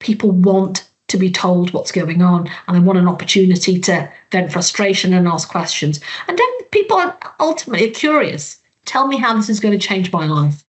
people want to be told what's going on, and they want an opportunity to vent frustration and ask questions. And then people are ultimately curious. Tell me how this is going to change my life.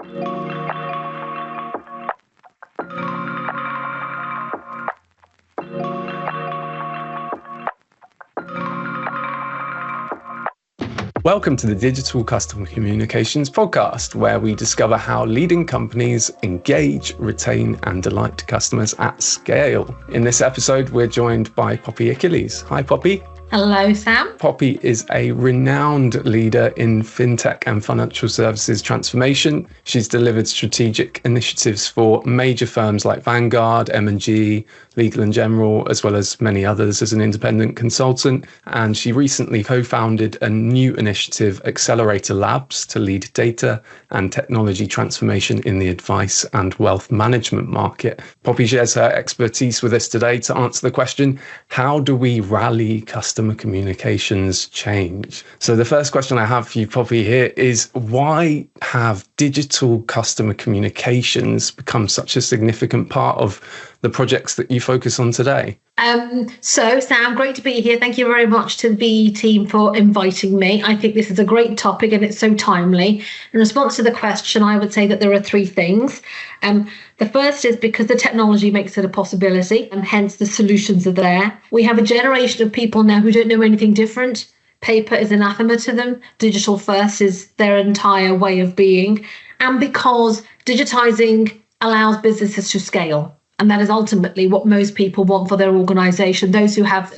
Welcome to the Digital Customer Communications Podcast, where we discover how leading companies engage, retain, and delight customers at scale. In this episode, we're joined by Poppy Achilles. Hi, Poppy. Hello, Sam. Poppy is a renowned leader in fintech and financial services transformation. She's delivered strategic initiatives for major firms like Vanguard, M&G, Legal & General, as well as many others as an independent consultant. And she recently co-founded a new initiative, Accelerator Labs, to lead data and technology transformation in the advice and wealth management market. Poppy shares her expertise with us today to answer the question, how do we rally customer communications change? So the first question I have for you, Poppy, here is, why have digital customer communications become such a significant part of the projects that you focus on today? So, Sam, great to be here. Thank you very much to the BE team for inviting me. I think this is a great topic and it's so timely. In response to the question, I would say that there are three things. The first is because the technology makes it a possibility, and hence the solutions are there. We have a generation of people now who don't know anything different. Paper is anathema to them. Digital first is their entire way of being. And because digitizing allows businesses to scale. And that is ultimately what most people want for their organization, those who have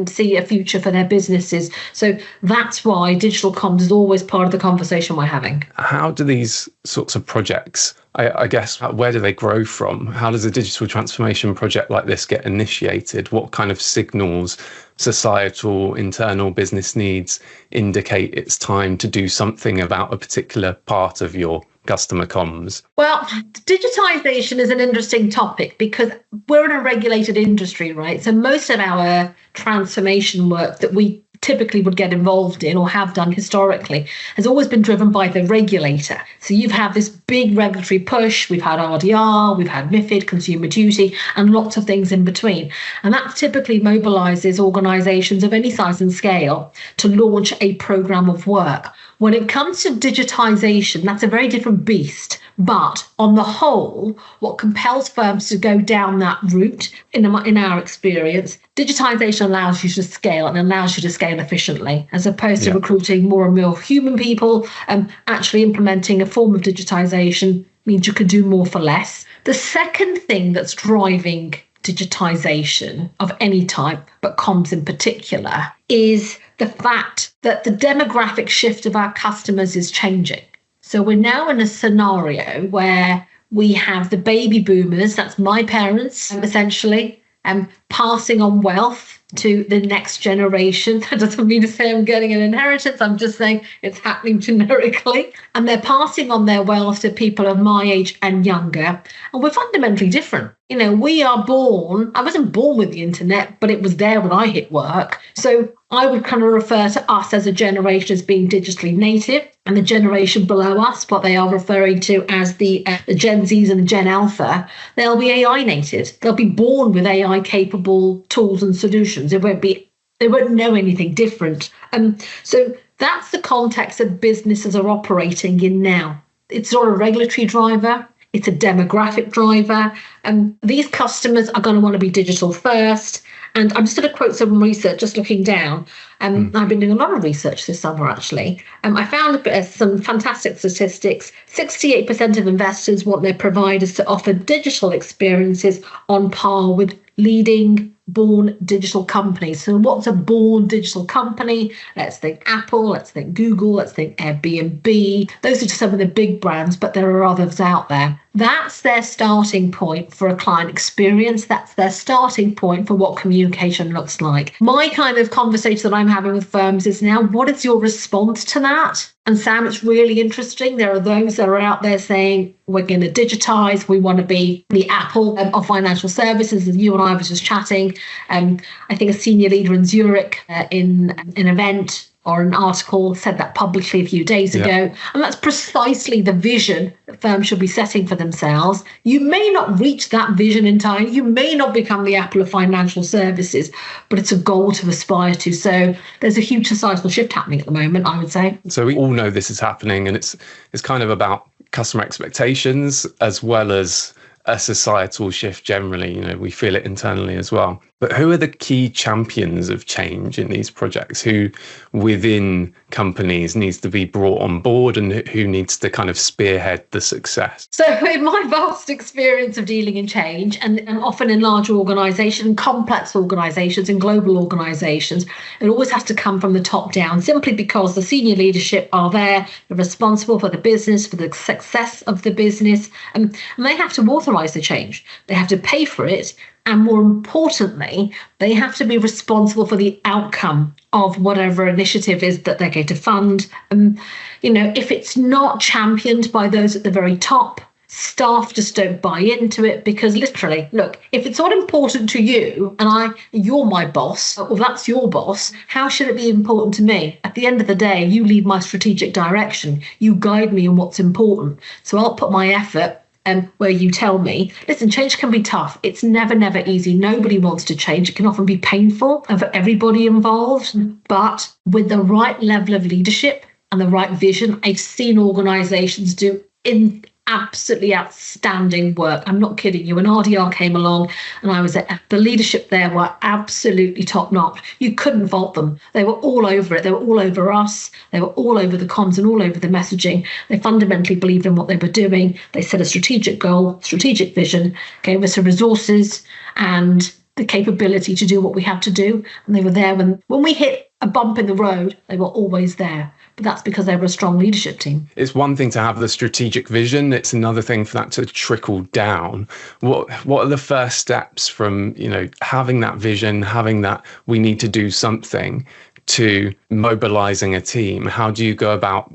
see a future for their businesses. So that's why digital comms is always part of the conversation we're having. How do these sorts of projects, I guess, where do they grow from? How does a digital transformation project like this get initiated? What kind of signals, societal, internal business needs indicate it's time to do something about a particular part of your customer comms? Well, digitization is an interesting topic because we're in a regulated industry, right? So most of our transformation work that we typically would get involved in or have done historically has always been driven by the regulator. So you've had this big regulatory push. We've had RDR, we've had MiFID, Consumer Duty, and lots of things in between. And that typically mobilizes organizations of any size and scale to launch a program of work. When it comes to digitization, that's a very different beast. But on the whole, what compels firms to go down that route, in our experience, digitization allows you to scale and allows you to scale efficiently, as opposed to recruiting more and more human people. Actually implementing a form of digitization means you can do more for less. The second thing that's driving digitization of any type, but comms in particular, is the fact that the demographic shift of our customers is changing. So we're now in a scenario where we have the baby boomers, that's my parents, essentially, passing on wealth to the next generation. That doesn't mean to say I'm getting an inheritance. I'm just saying it's happening generically. And they're passing on their wealth to people of my age and younger. And we're fundamentally different. You know, we are born, I wasn't born with the internet, but it was there when I hit work. So I would kind of refer to us as a generation as being digitally native, and the generation below us, what they are referring to as the Gen Zs and the Gen Alpha, they'll be AI native. They'll be born with AI capable tools and solutions. They won't know anything different. So that's the context that businesses are operating in now. It's not a regulatory driver. It's a demographic driver. These customers are going to want to be digital first. And I'm just going to quote some research, just looking down. I've been doing a lot of research this summer, actually. I found some fantastic statistics. 68% of investors want their providers to offer digital experiences on par with leading born digital companies. So what's a born digital company? Let's think Apple, let's think Google, let's think Airbnb. Those are just some of the big brands, but there are others out there. That's their starting point for a client experience. That's their starting point for what communication looks like. My kind of conversation that I'm having with firms is now, what is your response to that? And Sam, it's really interesting. There are those that are out there saying, we're going to digitize. We want to be the Apple of financial services. As you and I was just chatting. I think a senior leader in Zurich in an event or an article said that publicly a few days ago. And that's precisely the vision that firms should be setting for themselves. You may not reach that vision in time. You may not become the Apple of financial services, but it's a goal to aspire to. So there's a huge societal shift happening at the moment, I would say. So we all know this is happening, and it's kind of about customer expectations as well as a societal shift generally. We feel it internally as well. But who are the key champions of change in these projects? Who within companies needs to be brought on board, and who needs to kind of spearhead the success? So in my vast experience of dealing in change, and often in large organisations, complex organisations and global organisations, it always has to come from the top down, simply because the senior leadership are there, they're responsible for the business, for the success of the business, and they have to authorise the change. They have to pay for it. And more importantly, they have to be responsible for the outcome of whatever initiative is that they're going to fund. If it's not championed by those at the very top, staff just don't buy into it, because literally, look, if it's not important to you and you're my boss, or that's your boss, how should it be important to me? At the end of the day, you lead my strategic direction. You guide me in what's important. So I'll put my effort where you tell me. Listen, change can be tough. It's never easy. Nobody wants to change. It can often be painful for everybody involved. But with the right level of leadership and the right vision, I've seen organisations do absolutely outstanding work. I'm not kidding you. When RDR came along and I was at, the leadership there were absolutely top notch. You couldn't fault them. They were all over it. They were all over us. They were all over the comms and all over the messaging. They fundamentally believed in what they were doing. They set a strategic goal, strategic vision, gave us the resources and the capability to do what we had to do. And they were there when we hit a bump in the road, they were always there. But that's because they were a strong leadership team. It's one thing to have the strategic vision. It's another thing for that to trickle down. What are the first steps from, having that vision, having that we need to do something, to mobilizing a team? How do you go about,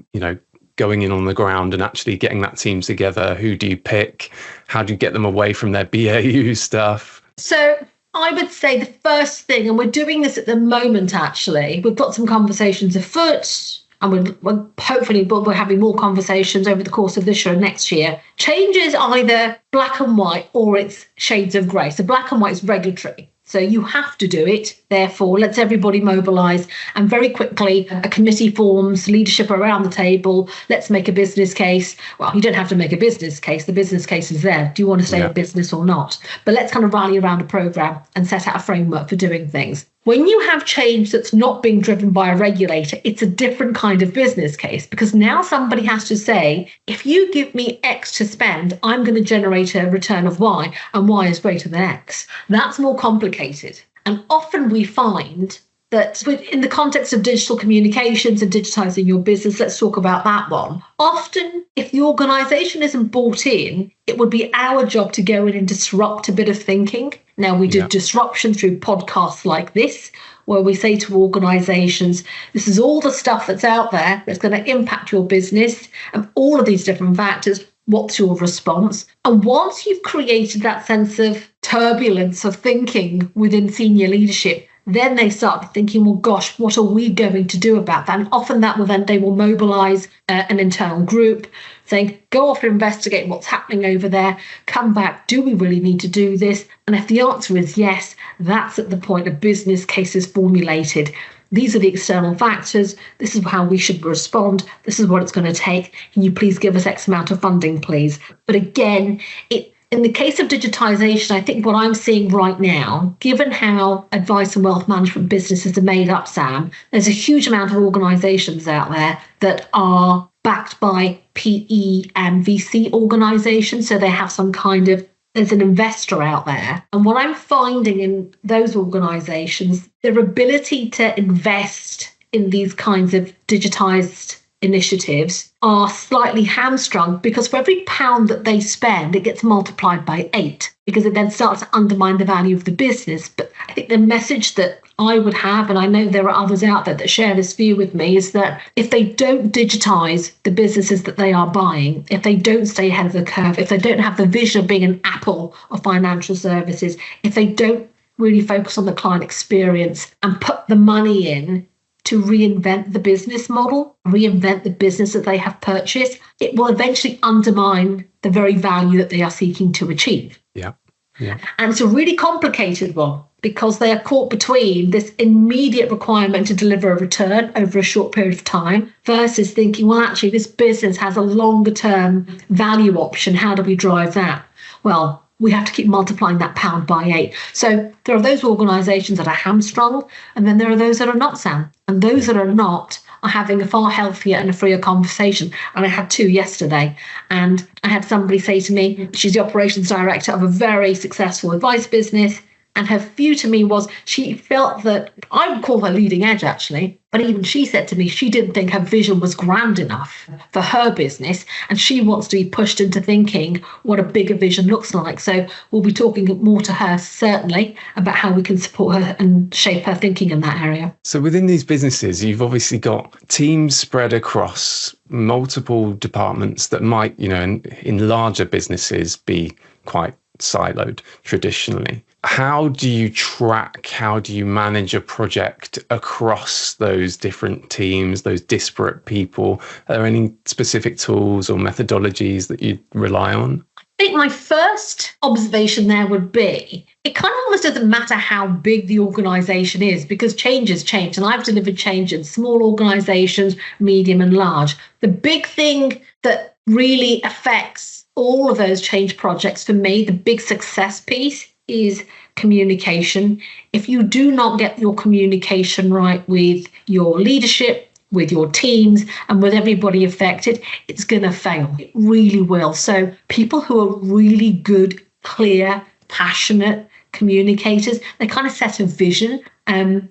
going in on the ground and actually getting that team together? Who do you pick? How do you get them away from their BAU stuff? So I would say the first thing, and we're doing this at the moment, actually, we've got some conversations afoot. And we're having more conversations over the course of this year and next year. Change is either black and white or it's shades of grey. So black and white is regulatory. So you have to do it. Therefore, let's everybody mobilise. And very quickly, a committee forms, leadership around the table. Let's make a business case. Well, you don't have to make a business case. The business case is there. Do you want to stay in business or not? But let's kind of rally around a programme and set out a framework for doing things. When you have change that's not being driven by a regulator, it's a different kind of business case, because now somebody has to say, if you give me X to spend, I'm going to generate a return of Y, and Y is greater than X. That's more complicated. And often we find that in the context of digital communications and digitizing your business, let's talk about that one. Often, if the organisation isn't bought in, it would be our job to go in and disrupt a bit of thinking. Now, we do disruption through podcasts like this, where we say to organisations, this is all the stuff that's out there that's going to impact your business, and all of these different factors. What's your response? And once you've created that sense of turbulence of thinking within senior leadership, then they start thinking, well, gosh, what are we going to do about that? And often that will then, they will mobilise an internal group saying, go off and investigate what's happening over there, come back, do we really need to do this? And if the answer is yes, that's at the point a business case is formulated. These are the external factors. This is how we should respond. This is what it's going to take. Can you please give us X amount of funding, please? But again, in the case of digitization, I think what I'm seeing right now, given how advice and wealth management businesses are made up, Sam, there's a huge amount of organizations out there that are backed by PE and VC organizations. So they have some kind of, there's an investor out there. And what I'm finding in those organizations, their ability to invest in these kinds of digitized initiatives are slightly hamstrung, because for every pound that they spend, it gets multiplied by 8, because it then starts to undermine the value of the business. But I think the message that I would have, and I know there are others out there that share this view with me, is that if they don't digitize the businesses that they are buying, if they don't stay ahead of the curve, if they don't have the vision of being an Apple of financial services, if they don't really focus on the client experience and put the money in to reinvent the business model, reinvent the business that they have purchased, it will eventually undermine the very value that they are seeking to achieve. Yeah. Yeah. And it's a really complicated one because they are caught between this immediate requirement to deliver a return over a short period of time versus thinking, well, actually, this business has a longer term value option. How do we drive that? Well, we have to keep multiplying that pound by 8. So there are those organisations that are hamstrung, and then there are those that are not, Sam. And those that are not are having a far healthier and a freer conversation. And I had 2 yesterday. And I had somebody say to me, she's the operations director of a very successful advice business. And her view to me was she felt that, I would call her leading edge actually, but even she said to me she didn't think her vision was grand enough for her business. And she wants to be pushed into thinking what a bigger vision looks like. So we'll be talking more to her certainly about how we can support her and shape her thinking in that area. So within these businesses, you've obviously got teams spread across multiple departments that might, in larger businesses be quite siloed traditionally. How do you track, how do you manage a project across those different teams, those disparate people? Are there any specific tools or methodologies that you rely on? I think my first observation there would be, it kind of almost doesn't matter how big the organisation is because change is change. And I've delivered change in small organisations, medium and large. The big thing that really affects all of those change projects for me, the big success piece is communication. If you do not get your communication right with your leadership, with your teams and with everybody affected, it's going to fail. It really will. So people who are really good, clear, passionate communicators, they kind of set a vision and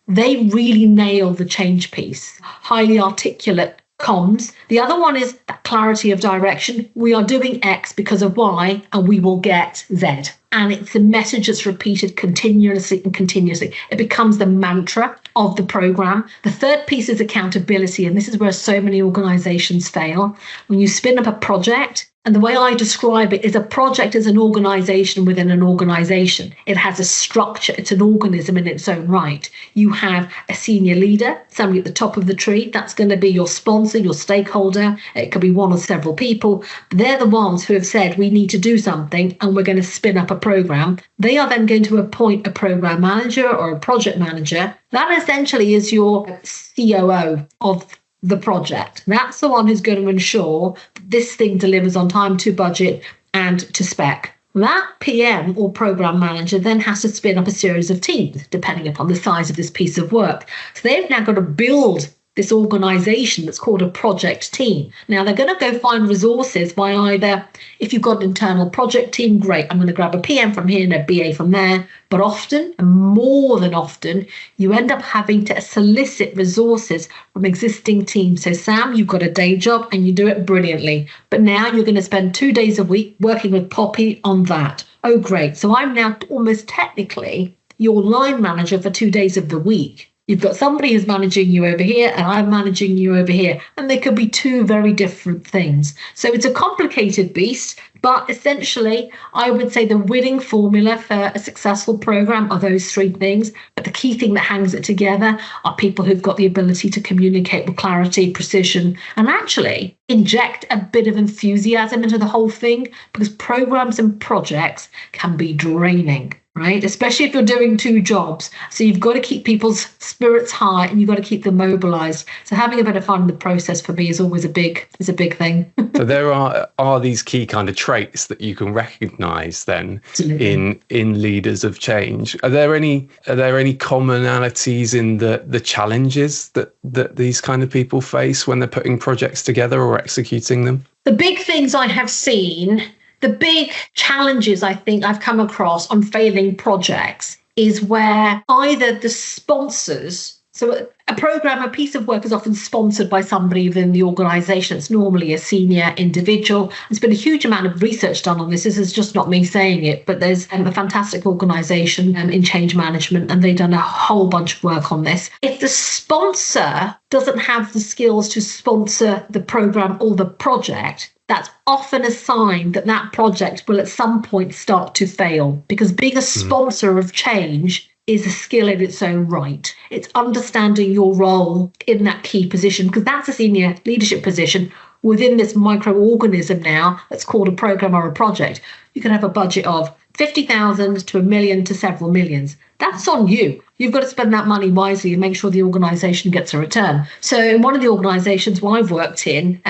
they really nail the change piece. Highly articulate comms. The other one is that clarity of direction. We are doing X because of Y and we will get Z. And it's a message that's repeated continuously and continuously. It becomes the mantra of the program. The third piece is accountability. And this is where so many organizations fail. When you spin up a project, and the way I describe it is a project is an organization within an organization. It has a structure. It's an organism in its own right. You have a senior leader, somebody at the top of the tree. That's going to be your sponsor, your stakeholder. It could be one or several people. They're the ones who have said, we need to do something and we're going to spin up a program. They are then going to appoint a program manager or a project manager. That essentially is your COO of the project. That's the one who's going to ensure that this thing delivers on time, to budget and to spec. That PM or program manager then has to spin up a series of teams, depending upon the size of this piece of work. So they've now got to build this organization that's called a project team. Now they're going to go find resources by either, if you've got an internal project team, great, I'm going to grab a PM from here and a BA from there. But often, and more than often, you end up having to solicit resources from existing teams. So Sam, you've got a day job and you do it brilliantly. But now you're going to spend 2 days a week working with Poppy on that. Oh, great. So I'm now almost technically your line manager for 2 days of the week. You've got somebody who's managing you over here and I'm managing you over here. And they could be 2 very different things. So it's a complicated beast, but essentially I would say the winning formula for a successful program are those 3 things. But the key thing that hangs it together are people who've got the ability to communicate with clarity, precision, and actually inject a bit of enthusiasm into the whole thing, because programs and projects can be draining. Right? Especially if you're doing 2 jobs. So you've got to keep people's spirits high and you've got to keep them mobilized. So having a bit of fun in the process for me is always a big thing. So there are these key kind of traits that you can recognize then in leaders of change. Are there any commonalities in the challenges that these kind of people face when they're putting projects together or executing them? The big things I have seen, the big challenges I think I've come across on failing projects is where either the sponsors, so a program, a piece of work is often sponsored by somebody within the organisation. It's normally a senior individual. There's been a huge amount of research done on this. This is just not me saying it, but there's a fantastic organisation in change management and they've done a whole bunch of work on this. If the sponsor doesn't have the skills to sponsor the program or the project, that's often a sign that that project will at some point start to fail, because being a sponsor of change is a skill in its own right. It's understanding your role in that key position, because that's a senior leadership position within this microorganism now that's called a program or a project. You can have a budget of 50,000 to 1 million to several millions. That's on you. You've got to spend that money wisely and make sure the organisation gets a return. So in one of the organisations I've worked in,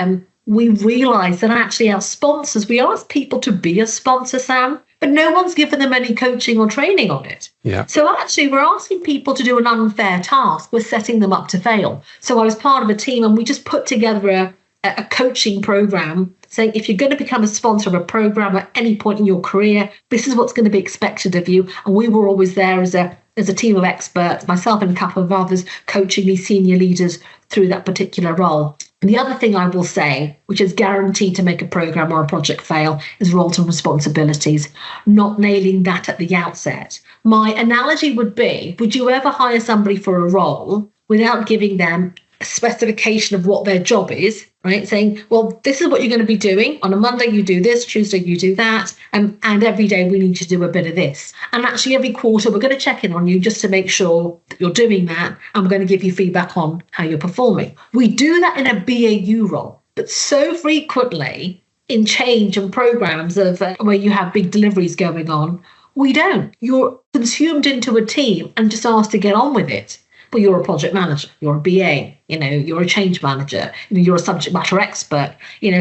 we realised that actually our sponsors, we asked people to be a sponsor, Sam, but no one's given them any coaching or training on it. Yeah. So actually we're asking people to do an unfair task. We're setting them up to fail. So I was part of a team and we just put together a coaching program saying, if you're going to become a sponsor of a program at any point in your career, this is what's going to be expected of you. And we were always there as a team of experts, myself and a couple of others, coaching these senior leaders through that particular role. And the other thing I will say, which is guaranteed to make a program or a project fail, is roles and responsibilities, not nailing that at the outset. My analogy would be, would you ever hire somebody for a role without giving them a specification of what their job is, right? Saying, well, this is what you're going to be doing. On a Monday, you do this, Tuesday, you do that. And every day we need to do a bit of this. And actually every quarter, we're going to check in on you just to make sure that you're doing that. And we're going to give you feedback on how you're performing. We do that in a BAU role, but so frequently in change and programs of where you have big deliveries going on, we don't. You're consumed into a team and just asked to get on with it. But you're a project manager, you're a BA, you're a change manager, you're a subject matter expert.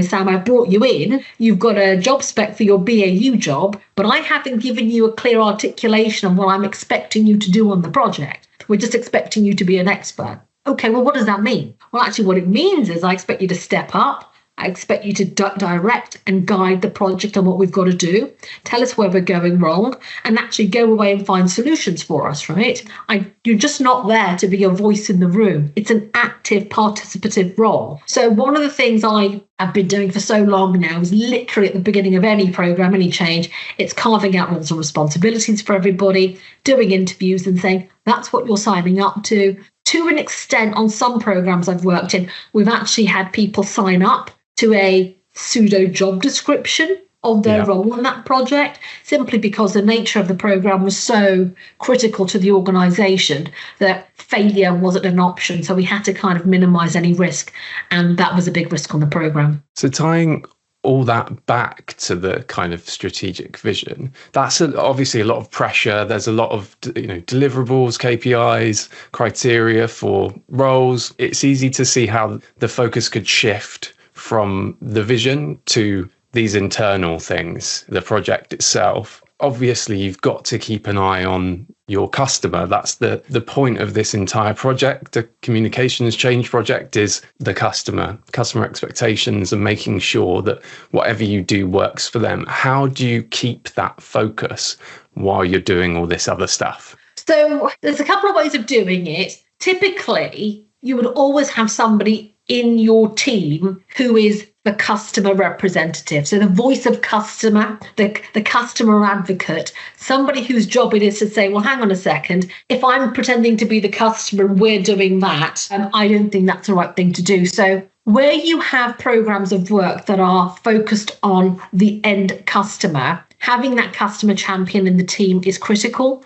Sam, I brought you in, you've got a job spec for your BAU job, but I haven't given you a clear articulation of what I'm expecting you to do on the project. We're just expecting you to be an expert. Okay, well, what does that mean? Well, actually, what it means is I expect you to step up. I expect you to direct and guide the project on what we've got to do, tell us where we're going wrong, and actually go away and find solutions for us, right? You're just not there to be a voice in the room. It's an active, participative role. So one of the things I have been doing for so long now is literally at the beginning of any program, any change, it's carving out roles and responsibilities for everybody, doing interviews and saying, that's what you're signing up to. To an extent, on some programs I've worked in, we've actually had people sign up to a pseudo job description of their role in that project, simply because the nature of the program was so critical to the organisation that failure wasn't an option. So we had to kind of minimise any risk. And that was a big risk on the program. So tying all that back to the kind of strategic vision, that's obviously a lot of pressure. There's a lot of deliverables, KPIs, criteria for roles. It's easy to see how the focus could shift from the vision to these internal things, the project itself. Obviously, you've got to keep an eye on your customer. That's the point of this entire project. The communications change project is the customer expectations, and making sure that whatever you do works for them. How do you keep that focus while you're doing all this other stuff? So there's a couple of ways of doing it. Typically, you would always have somebody in your team who is the customer representative. So the voice of customer, the customer advocate, somebody whose job it is to say, well, hang on a second, if I'm pretending to be the customer and we're doing that, I don't think that's the right thing to do. So where you have programs of work that are focused on the end customer, having that customer champion in the team is critical.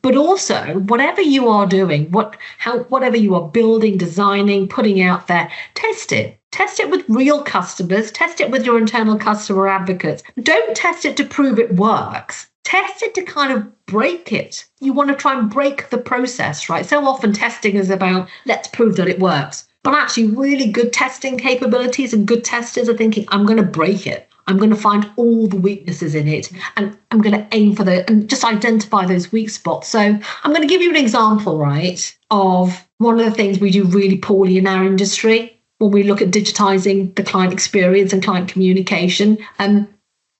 But also, whatever you are doing, whatever you are building, designing, putting out there, test it. Test it with real customers. Test it with your internal customer advocates. Don't test it to prove it works. Test it to kind of break it. You want to try and break the process, right? So often testing is about, let's prove that it works. But actually, really good testing capabilities and good testers are thinking, I'm going to break it. I'm going to find all the weaknesses in it, and I'm going to aim for and just identify those weak spots. So I'm going to give you an example, right, of one of the things we do really poorly in our industry when we look at digitizing the client experience and client communication.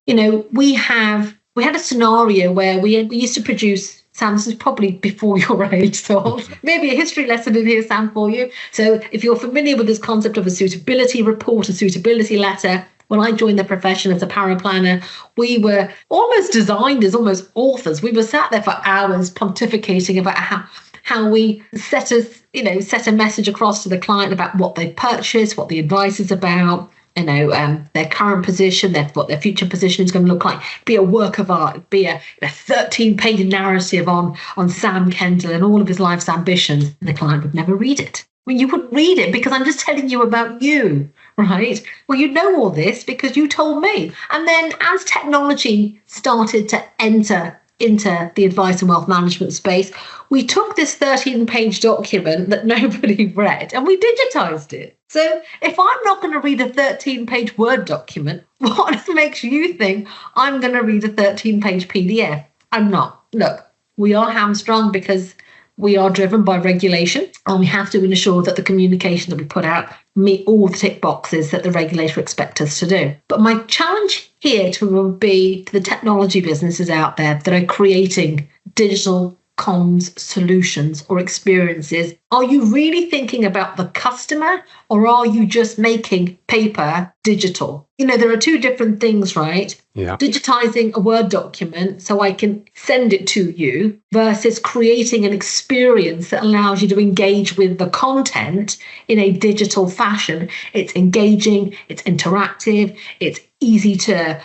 We had a scenario where we used to produce, Sam, this is probably before your age, so maybe a history lesson in here, Sam, for you. So if you're familiar with this concept of a suitability report, a suitability letter, when I joined the profession as a paraplanner, we were almost designed as almost authors. We were sat there for hours pontificating about how we set a message across to the client about what they purchased, what the advice is about, their current position, what their future position is going to look like, be a work of art, be a 13-page narrative on Sam Kendall and all of his life's ambitions, and the client would never read it. I mean, you wouldn't read it because I'm just telling you about you, right? Well, you know all this because you told me. And then as technology started to enter into the advice and wealth management space, we took this 13-page document that nobody read and we digitized it. So if I'm not going to read a 13-page Word document, what makes you think I'm going to read a 13-page PDF? I'm not. Look, we are hamstrung because we are driven by regulation, and we have to ensure that the communication that we put out meet all the tick boxes that the regulator expects us to do. But my challenge here will be to the technology businesses out there that are creating digital comms solutions or experiences. Are you really thinking about the customer, or are you just making paper digital? There are two different things, right? Yeah. Digitizing a Word document so I can send it to you versus creating an experience that allows you to engage with the content in a digital fashion. It's engaging, it's interactive, it's easy to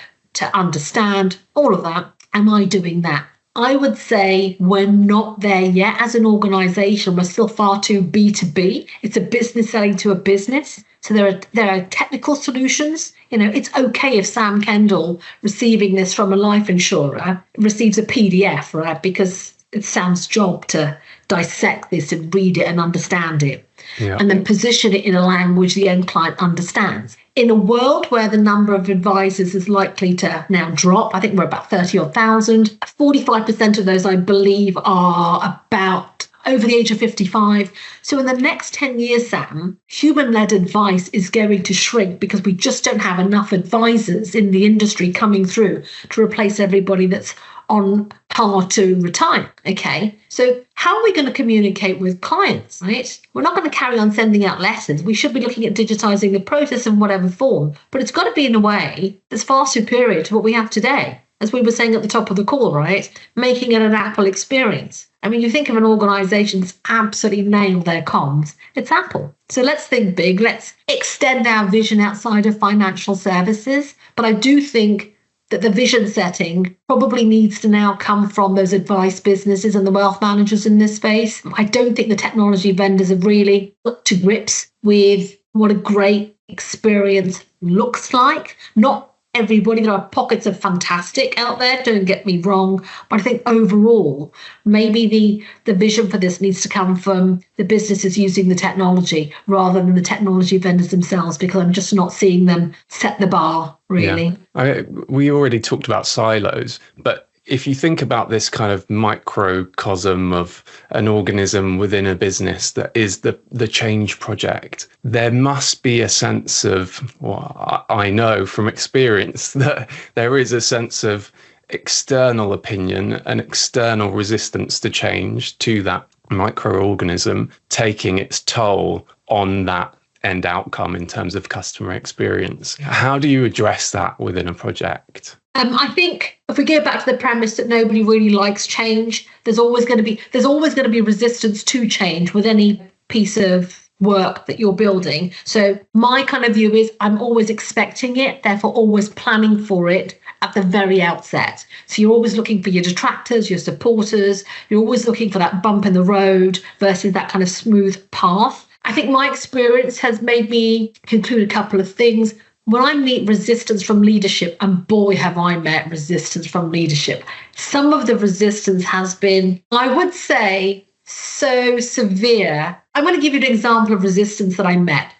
understand, all of that. Am I doing that? I would say we're not there yet as an organization. We're still far too B2B. It's a business selling to a business. So there are technical solutions. It's okay if Sam Kendall, receiving this from a life insurer, receives a PDF, right? Because it's Sam's job to dissect this and read it and understand it. Yeah. And then position it in a language the end client understands. In a world where the number of advisors is likely to now drop, I think we're about 30,000, 45% of those, I believe, are about over the age of 55. So in the next 10 years, Sam, human-led advice is going to shrink because we just don't have enough advisors in the industry coming through to replace everybody that's on par to retire. Okay, so how are we going to communicate with clients, right? We're not going to carry on sending out letters. We should be looking at digitizing the process in whatever form, but it's got to be in a way that's far superior to what we have today. As we were saying at the top of the call, right? Making it an Apple experience. I mean, you think of an organization that's absolutely nailed their comms, it's Apple. So let's think big. Let's extend our vision outside of financial services. But I do think that the vision setting probably needs to now come from those advice businesses and the wealth managers in this space. I don't think the technology vendors have really got to grips with what a great experience looks like. Not everybody, there are pockets of fantastic out there, don't get me wrong, but I think overall, maybe the vision for this needs to come from the businesses using the technology rather than the technology vendors themselves, because I'm just not seeing them set the bar, really. Yeah. We already talked about silos, but if you think about this kind of microcosm of an organism within a business that is the change project, there must be a sense of, well, I know from experience that there is a sense of external opinion and external resistance to change to that microorganism taking its toll on that end outcome in terms of customer experience. How do you address that within a project? I think if we go back to the premise that nobody really likes change, there's always going to be resistance to change with any piece of work that you're building. So my kind of view is I'm always expecting it, therefore always planning for it at the very outset. So you're always looking for your detractors, your supporters, you're always looking for that bump in the road versus that kind of smooth path. I think my experience has made me conclude a couple of things. When I meet resistance from leadership, and boy, have I met resistance from leadership, some of the resistance has been, I would say, so severe. I'm going to give you an example of resistance that I met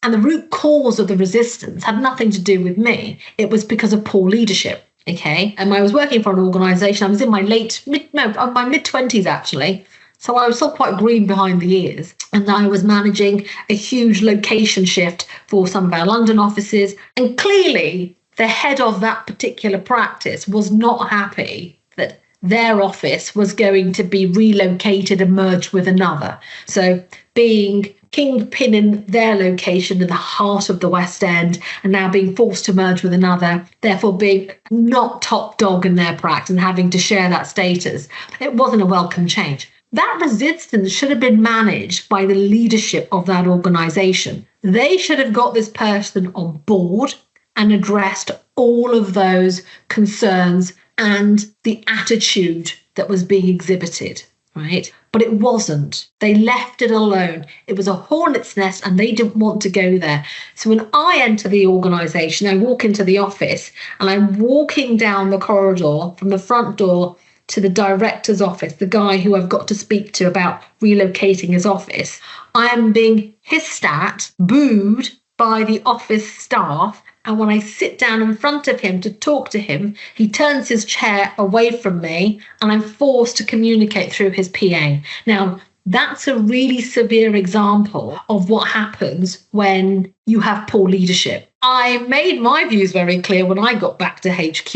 and the root cause of the resistance had nothing to do with me. It was because of poor leadership. Okay. And I was working for an organization. I was in my mid-20s, actually. So I was still quite green behind the ears, and I was managing a huge location shift for some of our London offices. And clearly the head of that particular practice was not happy that their office was going to be relocated and merged with another. So being kingpin in their location in the heart of the West End and now being forced to merge with another, therefore being not top dog in their practice and having to share that status, it wasn't a welcome change. that resistance should have been managed by the leadership of that organization. They should have got this person on board and addressed all of those concerns and the attitude that was being exhibited, right? But it wasn't. They left it alone. It was a hornet's nest and they didn't want to go there. So when I enter the organization, I walk into the office and I'm walking down the corridor from the front door to the director's office, the guy who I've got to speak to about relocating his office. I am being hissed at, booed by the office staff. And when I sit down in front of him to talk to him, he turns his chair away from me and I'm forced to communicate through his PA. Now, that's a really severe example of what happens when you have poor leadership. I made my views very clear when I got back to HQ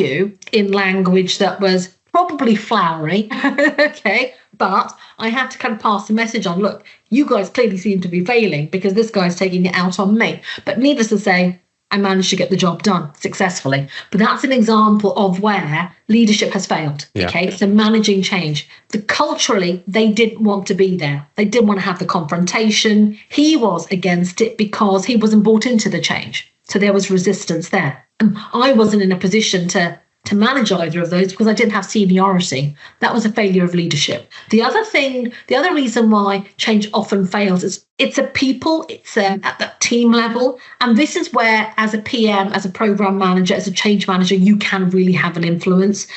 in language that was probably flowery, okay? But I had to kind of pass the message on, look, you guys clearly seem to be failing because this guy's taking it out on me. But needless to say, I managed to get the job done successfully. But that's an example of where leadership has failed. Yeah. Okay, so managing change. Culturally, they didn't want to be there. They didn't want to have the confrontation. He was against it because he wasn't bought into the change. So there was resistance there. And I wasn't in a position to manage either of those because I didn't have seniority. That was a failure of leadership. The other reason why change often fails is it's at that team level. And this is where, as a PM, as a program manager, as a change manager, you can really have an influence.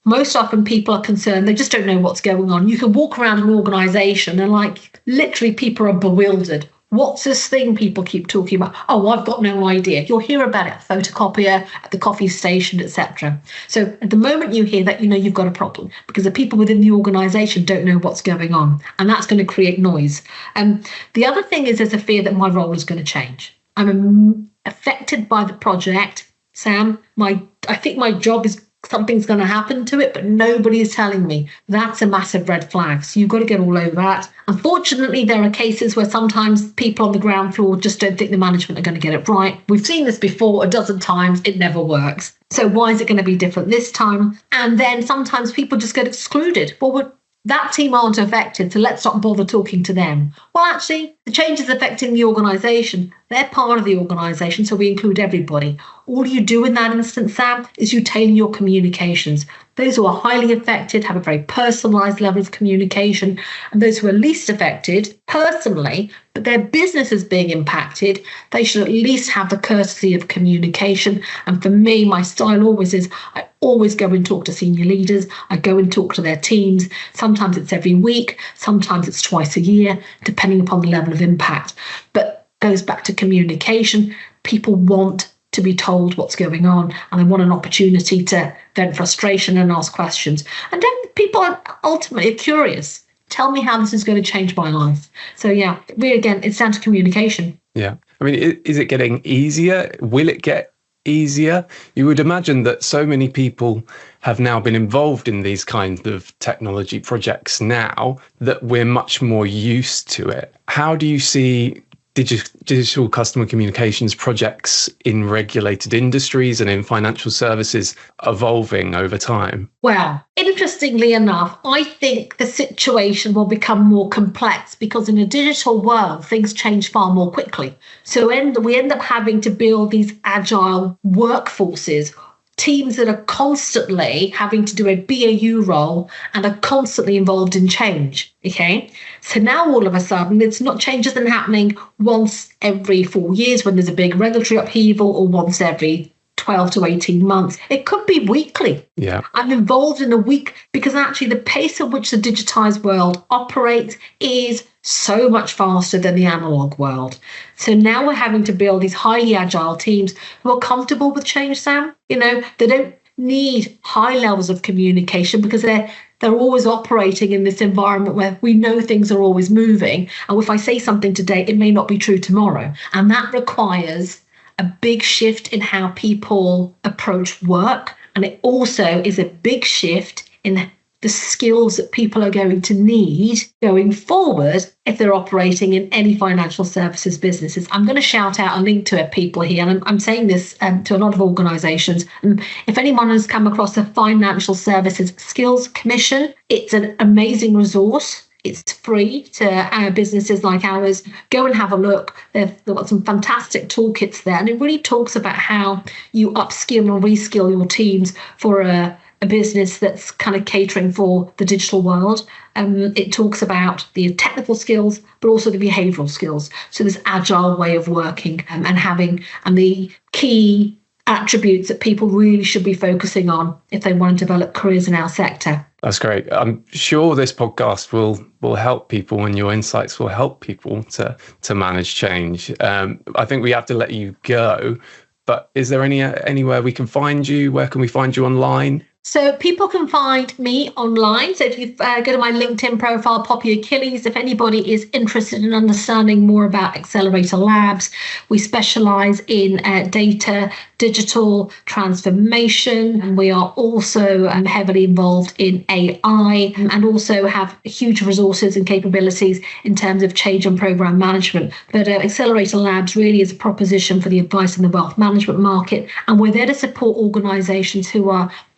Most often people are concerned, they just don't know what's going on. You can walk around an organization and literally people are bewildered. What's this thing people keep talking about? Oh, I've got no idea. You'll hear about it at the photocopier, at the coffee station, etc. So at the moment you hear that, you've got a problem because the people within the organisation don't know what's going on. And that's going to create noise. The other thing is there's a fear that my role is going to change. I'm affected by the project. Sam, I think my job is something's going to happen to it, but nobody is telling me. That's a massive red flag. So you've got to get all over that. Unfortunately, there are cases where sometimes people on the ground floor just don't think the management are going to get it right. We've seen this before a dozen times. It never works. So why is it going to be different this time? And then sometimes people just get excluded. Well, that team aren't affected, so let's not bother talking to them. Well, actually, the change is affecting the organisation. They're part of the organisation, so we include everybody. All you do in that instance, Sam, is you tailor your communications. Those who are highly affected have a very personalised level of communication, and those who are least affected, personally, but their business is being impacted, they should at least have the courtesy of communication. And for me, my style always is, I always go and talk to senior leaders. I go and talk to their teams. Sometimes it's every week, sometimes it's twice a year, depending upon the level of impact. But goes back to communication. People want to be told what's going on, and they want an opportunity to vent frustration and ask questions. And then people are ultimately curious. Tell me how this is going to change my life. So yeah, it's down to communication. Yeah. I mean, is it getting easier? Will it get easier? You would imagine that so many people have now been involved in these kinds of technology projects now that we're much more used to it. How do you see digital customer communications projects in regulated industries and in financial services evolving over time? Well, interestingly enough, I think the situation will become more complex because in a digital world, things change far more quickly. So we end up having to build these agile workforces, teams that are constantly having to do a BAU role and are constantly involved in change. Okay, so now all of a sudden change isn't happening once every 4 years when there's a big regulatory upheaval or once every 12 to 18 months. It could be weekly. Yeah. I'm involved in a week because actually the pace at which the digitized world operates is so much faster than the analog world. So now we're having to build these highly agile teams who are comfortable with change, Sam. They don't need high levels of communication because they're always operating in this environment where we know things are always moving. And if I say something today, it may not be true tomorrow. And that requires a big shift in how people approach work. And it also is a big shift in the skills that people are going to need going forward if they're operating in any financial services businesses. I'm going to shout out a link to it, people here, and I'm saying this to a lot of organisations. And if anyone has come across the Financial Services Skills Commission, it's an amazing resource. It's free to our businesses like ours. Go and have a look. They've got some fantastic toolkits there. And it really talks about how you upskill and reskill your teams for a business that's kind of catering for the digital world. It talks about the technical skills, but also the behavioral skills. So this agile way of working and the key attributes that people really should be focusing on if they want to develop careers in our sector. That's great. I'm sure this podcast will help people, and your insights will help people to manage change. I think we have to let you go, but is there anywhere we can find you? Where can we find you online? So people can find me online. So if you go to my LinkedIn profile, Poppy Achilles, if anybody is interested in understanding more about Accelerator Labs, we specialize in data, digital transformation, and we are also heavily involved in AI and also have huge resources and capabilities in terms of change and program management. But Accelerator Labs really is a proposition for the advice and the wealth management market, and we're there to support organizations who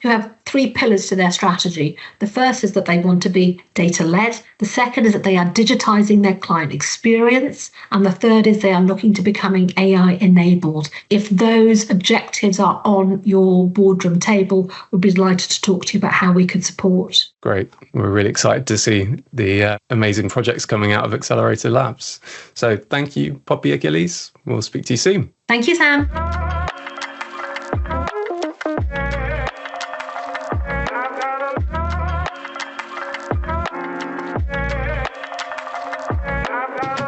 have three pillars to their strategy. The first is that they want to be data-led. The second is that they are digitizing their client experience. And the third is they are looking to becoming AI-enabled. If those objectives are on your boardroom table, we'd be delighted to talk to you about how we can support. Great. We're really excited to see the amazing projects coming out of Accelerator Labs. So thank you, Poppy Achilles. We'll speak to you soon. Thank you, Sam.